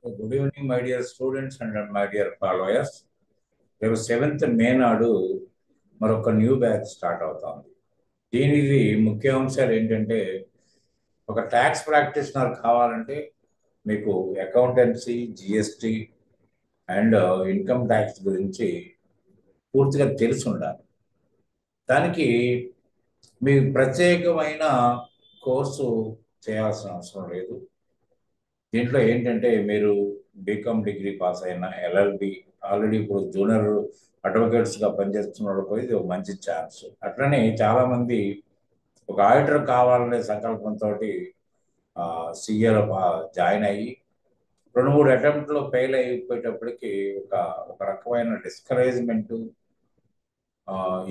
Good evening my dear students and my dear followers. రేపు 7th May నాడు మరొక new batch start అవుతోంది. దీనికి ముఖ్య అంశాలు ఏంటంటే, ఒక ట్యాక్స్ ప్రాక్టీషనర్ కావాలంటే మీకు accountancy, GST and income tax గురించి పూర్తిగా తెలిసి ఉండాలి. దానికి మీకు ప్రత్యేకమైన కోర్సు చేయాల్సిన అవసరం లేదు. దీంట్లో ఏంటంటే మీరు బీకామ్ డిగ్రీ పాస్ అయిన ఎల్ఎల్బి ఆల్రెడీ ఇప్పుడు జూనియర్ అడ్వకేట్స్గా పనిచేస్తున్న వాళ్ళకి ఇది ఒక మంచి ఛాన్స్. అట్లనే చాలామంది ఒక ఆడిటర్ కావాలనే సంకల్పంతో సిఏలో జాయిన్ అయ్యి 2-3 అటెంప్ట్లో ఫెయిల్ అయిపోయేటప్పటికి ఒక ఒక రకమైన డిస్కరేజ్మెంట్,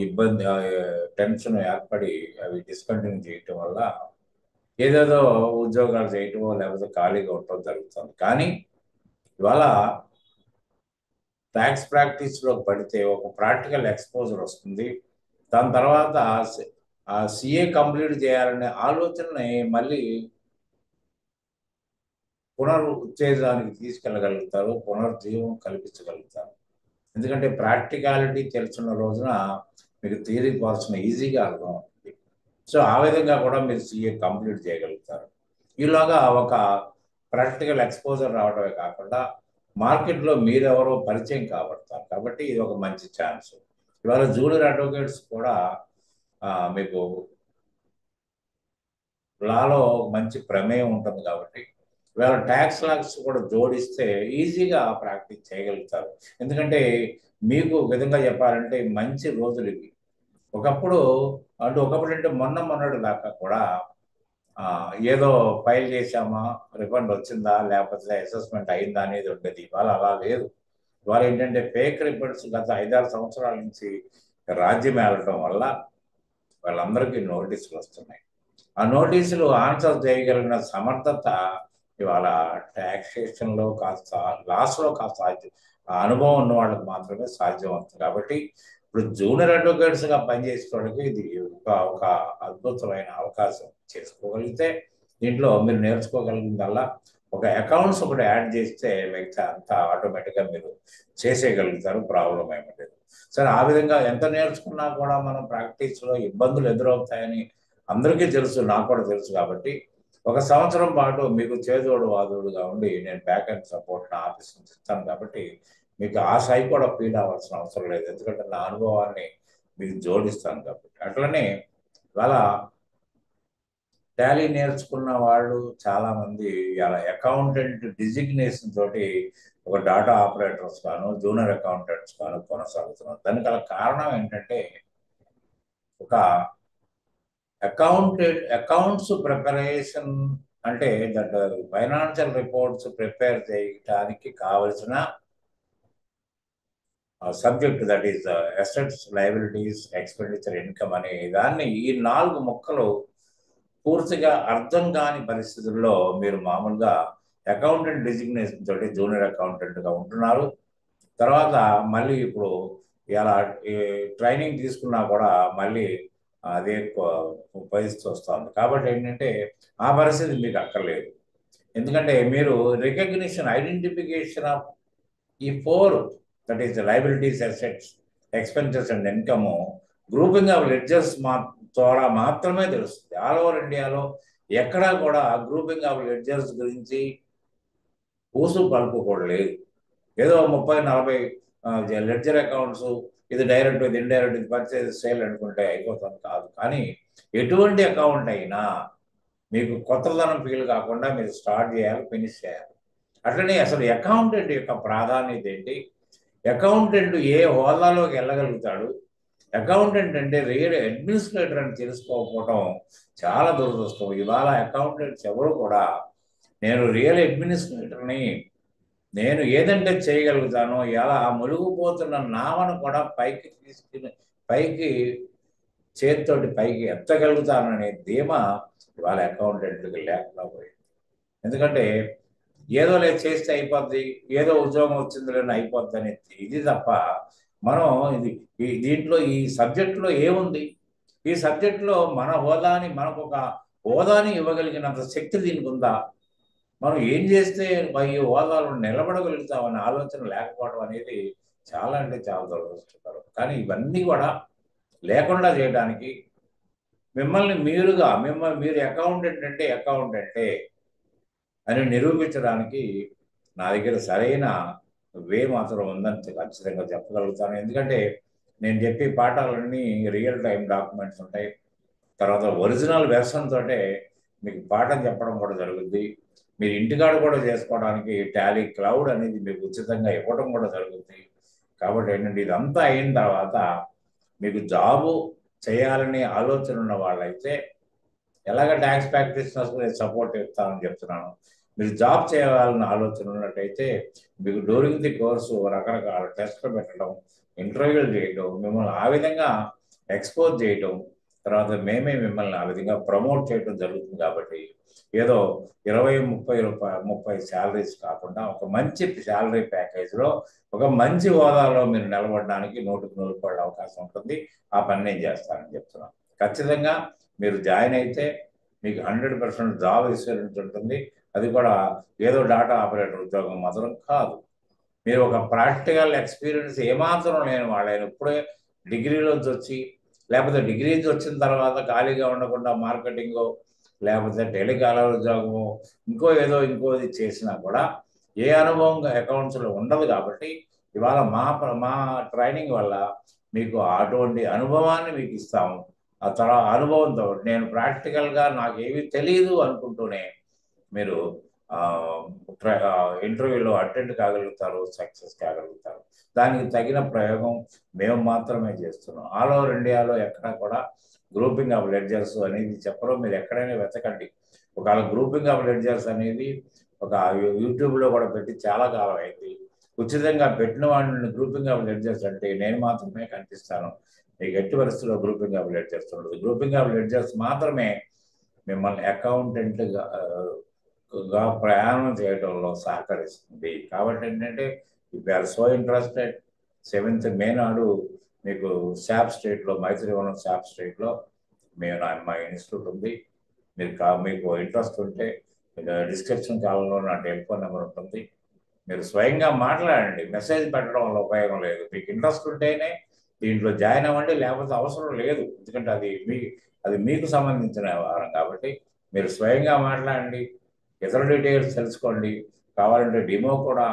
ఇబ్బంది, టెన్షన్ ఏర్పడి అవి డిస్కంటిన్యూ చేయటం వల్ల ఏదేదో ఉద్యోగాలు చేయటమో లేకపోతే ఖాళీగా ఉండటం జరుగుతుంది. కానీ ఇవాళ ట్యాక్స్ ప్రాక్టీస్లో పడితే ఒక ప్రాక్టికల్ ఎక్స్పోజర్ వస్తుంది. దాని తర్వాత ఆ సిఏ కంప్లీట్ చేయాలనే ఆలోచనని మళ్ళీ పునరుత్తేజానికి తీసుకెళ్ళగలుగుతారు, పునరుజ్జీవం కల్పించగలుగుతారు. ఎందుకంటే ప్రాక్టికాలిటీ తెలుసున్న రోజున మీకు థియరీ పోర్షన్ ఈజీగా అర్థం అవుతుంది. సో ఆ విధంగా కూడా మీరు సిఏ కంప్లీట్ చేయగలుగుతారు. ఈలోగా ఒక ప్రాక్టికల్ ఎక్స్పోజర్ రావడమే కాకుండా మార్కెట్లో మీరెవరో పరిచయం కాబడతారు. కాబట్టి ఇది ఒక మంచి ఛాన్స్. ఇవాళ జూనియర్ అడ్వకేట్స్ కూడా మీకు లాలో మంచి ప్రమేయం ఉంటుంది. కాబట్టి ఇవాళ ట్యాక్స్ లాగ్స్ కూడా జోడిస్తే ఈజీగా ప్రాక్టీస్ చేయగలుగుతారు. ఎందుకంటే మీకు విధంగా చెప్పాలంటే మంచి రోజులు ఇవి. ఒకప్పుడు అంటే మొన్నటి దాకా కూడా ఏదో ఫైల్ చేశామా, రిఫండ్ వచ్చిందా, లేకపోతే అసెస్మెంట్ అయిందా అనేది ఉండేది. ఇవాళ అలా లేదు. ఇవాళ ఏంటంటే ఫేక్ రిఫండ్స్ గత 5-6 సంవత్సరాల నుంచి రాజ్యం ఏలటం వల్ల వాళ్ళందరికీ నోటీసులు వస్తున్నాయి. ఆ నోటీసులు ఆన్సర్ చేయగలిగిన సమర్థత ఇవాళ ట్యాక్సేషన్లో కాస్త, లాస్లో కాస్త ఆ అనుభవం ఉన్న వాళ్ళకి మాత్రమే సాధ్యం అవుతుంది. కాబట్టి ఇప్పుడు జూనియర్ అడ్వకేట్స్గా పనిచేసేవాళ్ళకి ఇది ఒక అద్భుతమైన అవకాశం. చేసుకోగలిగితే దీంట్లో మీరు నేర్చుకోగలిగిందల్లా ఒక అకౌంట్స్ ఒకటి యాడ్ చేస్తే మిగతా అంతా ఆటోమేటిక్గా మీరు చేసేయగలుగుతారు. ప్రాబ్లం ఏమీ లేదు. సరే, ఆ విధంగా ఎంత నేర్చుకున్నా కూడా మనం ప్రాక్టీస్లో ఇబ్బందులు ఎదురవుతాయని అందరికీ తెలుసు, నాకు కూడా తెలుసు. కాబట్టి ఒక సంవత్సరం పాటు మీకు చేదోడు వాదోడుగా ఉండి నేను బ్యాక్ అండ్ సపోర్ట్ నా ఆఫీస్ నుంచి ఇస్తాను. కాబట్టి మీకు ఆ సై కూడా ఫీల్ అవ్వాల్సిన అవసరం లేదు. ఎందుకంటే నా అనుభవాన్ని మీకు జోడిస్తాను కాబట్టి. అట్లనే ఇవాళ టాలీ నేర్చుకున్న వాళ్ళు చాలామంది ఇలా అకౌంటెంట్ డిజిగ్నేషన్ తోటి ఒక డాటా ఆపరేటర్స్ గాను, జూనియర్ అకౌంటెంట్స్ గాను కొనసాగుతున్నారు. దానికి గల కారణం ఏంటంటే, ఒక అకౌంట్స్ ప్రిపరేషన్ అంటే దట్ ఫైనాన్షియల్ రిపోర్ట్స్ ప్రిపేర్ చేయడానికి కావలసిన subject, that is assets, liabilities, expenditure, income అనే దాన్ని ఈ 4 ముక్కలు పూర్తిగా అర్థం కాని పరిస్థితుల్లో మీరు మామూలుగా అకౌంటెంట్ డిజిగ్నేషన్ తోటి జూనియర్ అకౌంటెంట్గా ఉంటున్నారు. తర్వాత మళ్ళీ ఇప్పుడు ఇలా ట్రైనింగ్ తీసుకున్నా కూడా మళ్ళీ అదే పరిస్థితి వస్తుంది. కాబట్టి ఏంటంటే ఆ పరిస్థితి మీకు అక్కర్లేదు. ఎందుకంటే మీరు రికగ్నిషన్, ఐడెంటిఫికేషన్ ఆఫ్ ఈ 4, that is liabilities, assets, expenses and income, grouping of ledgers ద్వారా మాత్రమే తెలుస్తుంది. ఆల్ ఓవర్ ఇండియాలో ఎక్కడా కూడా గ్రూపింగ్ ఆఫ్ లెడ్జర్స్ గురించి ఊసు పలుపు కూడా లేదు. ఏదో 30-40 లెడ్జర్ అకౌంట్స్, ఇది డైరెక్ట్, ఇది ఇండైరెక్ట్, ఇది పర్చేజ్, సేల్ అనుకుంటే అయిపోతుంది కాదు. కానీ ఎటువంటి అకౌంట్ అయినా మీకు కొత్తదనం ఫీల్ కాకుండా మీరు స్టార్ట్ చేయాలి, ఫినిష్ చేయాలి. అట్లనే అసలు అకౌంటెంట్ యొక్క ప్రాధాన్యత ఏంటి, అకౌంటెంట్ ఏ హోదాలోకి వెళ్ళగలుగుతాడు, అకౌంటెంట్ అంటే రియల్ అడ్మినిస్ట్రేటర్ అని తెలుసుకోకపోవడం చాలా దురదృష్టం. ఇవాళ అకౌంటెంట్స్ ఎవరు కూడా నేను రియల్ అడ్మినిస్ట్రేటర్ని, నేను ఏదంటే చేయగలుగుతానో, ఎలా మునిగిపోతున్న నావను కూడా పైకి తీసుకుని పైకి చేతితోటి పైకి ఎత్తగలుగుతాననే ధీమా ఇవాళ అకౌంటెంట్కి లేకుండా పోయింది. ఎందుకంటే ఏదో లేదు చేస్తే అయిపోద్ది, ఏదో ఉద్యోగం వచ్చిందిలేని అయిపోద్ది అనే ఇది తప్ప, మనం దీంట్లో ఈ సబ్జెక్టులో ఏముంది, ఈ సబ్జెక్టులో మన హోదాని, మనకు ఒక హోదాని ఇవ్వగలిగినంత శక్తి దీనికి ఉందా, మనం ఏం చేస్తే ఈ హోదాలో నిలబడగలుగుతామనే ఆలోచన లేకపోవడం అనేది చాలా అంటే చాలా దురదృష్టకరం. కానీ ఇవన్నీ కూడా లేకుండా చేయడానికి మిమ్మల్ని మీరు అకౌంటెంట్ అంటే అకౌంటెంటే అని నిరూపించడానికి నా దగ్గర సరైన వే మాత్రం ఉందని ఖచ్చితంగా చెప్పగలుగుతాను. ఎందుకంటే నేను చెప్పే పాఠాలన్నీ రియల్ టైం డాక్యుమెంట్స్ ఉంటాయి. తర్వాత ఒరిజినల్ వెర్షన్ తోటే మీకు పాఠం చెప్పడం కూడా జరుగుద్ది. మీరు ఇంటికాడ కూడా చేసుకోవడానికి టాలీ క్లౌడ్ అనేది మీకు ఉచితంగా ఇవ్వడం కూడా జరుగుద్ది. కాబట్టి ఏంటంటే ఇదంతా అయిన తర్వాత మీకు జాబు చేయాలనే ఆలోచన ఉన్న వాళ్ళైతే ఎలాగ ట్యాక్స్ ప్రాక్టీషనర్స్ నేను సపోర్ట్ ఇస్తానని చెప్తున్నాను. మీరు జాబ్ చేయాలన్న ఆలోచన ఉన్నట్టయితే మీకు డ్యూరింగ్ ది కోర్సు రకరకాల టెస్టులు పెట్టడం, ఇంటర్వ్యూలు చేయడం, మిమ్మల్ని ఆ విధంగా ఎక్స్పోజ్ చేయడం, తర్వాత మేమే మిమ్మల్ని ఆ విధంగా ప్రమోట్ చేయడం జరుగుతుంది. కాబట్టి ఏదో 20-30 శాలరీస్ కాకుండా ఒక మంచి శాలరీ ప్యాకేజ్లో ఒక మంచి హోదాలో మీరు నిలబడడానికి 100కి 100 పడే అవకాశం ఉంటుంది. ఆ పని నేను చేస్తానని చెప్తున్నాను. ఖచ్చితంగా మీరు జాయిన్ అయితే మీకు 100% జాబ్ ఎక్స్పీరియన్స్ ఉంటుంది. అది కూడా ఏదో డాటా ఆపరేటర్ ఉద్యోగం మాత్రం కాదు. మీరు ఒక ప్రాక్టికల్ ఎక్స్పీరియన్స్ ఏమాత్రం లేని వాళ్ళైనా ఇప్పుడే డిగ్రీలోంచి వచ్చి, లేకపోతే డిగ్రీ వచ్చిన తర్వాత ఖాళీగా ఉండకుండా మార్కెటింగో లేకపోతే టెలికాలర్ ఉద్యోగమో ఇంకోది చేసినా కూడా ఏ అనుభవం అకౌంట్స్లో ఉండదు. కాబట్టి ఇవాళ మా ట్రైనింగ్ వల్ల మీకు అటువంటి అనుభవాన్ని మీకు ఇస్తాము. ఆ తర్వాత అనుభవంతో నేను ప్రాక్టికల్గా నాకేమీ తెలియదు అనుకుంటూనే మీరు ఇంటర్వ్యూలో అటెండ్ కాగలుగుతారు, సక్సెస్ కాగలుగుతారు. దానికి తగిన ప్రయోగం మేము మాత్రమే చేస్తున్నాం. ఆల్ ఓవర్ ఇండియాలో ఎక్కడా కూడా గ్రూపింగ్ ఆఫ్ లెడ్జర్స్ అనేది చెప్పరు. మీరు ఎక్కడైనా వెతకండి. ఒకవేళ గ్రూపింగ్ ఆఫ్ లెడ్జర్స్ అనేది ఒక యూట్యూబ్లో కూడా పెట్టి చాలా కాలం అయింది. ఉచితంగా పెట్టిన వాడిని గ్రూపింగ్ ఆఫ్ లెడ్జర్స్ అంటే నేను మాత్రమే కనిపిస్తాను. మీకు ఎట్టి పరిస్థితుల్లో గ్రూపింగ్ ఆఫ్ లెడ్జర్స్ ఉండదు. గ్రూపింగ్ ఆఫ్ లెడ్జర్స్ మాత్రమే మిమ్మల్ని అకౌంటెంట్గా ప్రయాణం చేయడంలో సహకరిస్తుంది. కాబట్టి ఏంటంటే if are so interested 7th May నాడు మీకు శాప్ స్ట్రీట్లో, మైత్రివనం శాప్ స్ట్రీట్లో మా ఇన్స్టిట్యూట్ ఉంది. మీకు ఇంట్రెస్ట్ ఉంటే డిస్క్రిప్షన్ కాలంలో నా టెలిఫోన్ నెంబర్ ఉంటుంది. మీరు స్వయంగా మాట్లాడండి. మెసేజ్ పెట్టడం వల్ల ఉపయోగం లేదు. మీకు ఇంట్రెస్ట్ ఉంటేనే దీంట్లో జాయిన్ అవ్వండి, లేకపోతే అవసరం లేదు. ఎందుకంటే అది మీకు సంబంధించిన వ్యవహారం. కాబట్టి మీరు స్వయంగా మాట్లాడండి, ఇతర డీటెయిల్స్ తెలుసుకోండి. కావాలంటే డెమో కూడా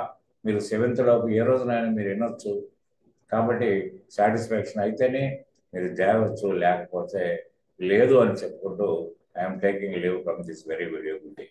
మీరు 7th లోపు ఏ రోజునైనా మీరు వినొచ్చు. కాబట్టి సాటిస్ఫాక్షన్ అయితేనే మీరు చేయవచ్చు, లేకపోతే లేదు అని చెప్పుకుంటూ I'm taking leave from this very video. Good day.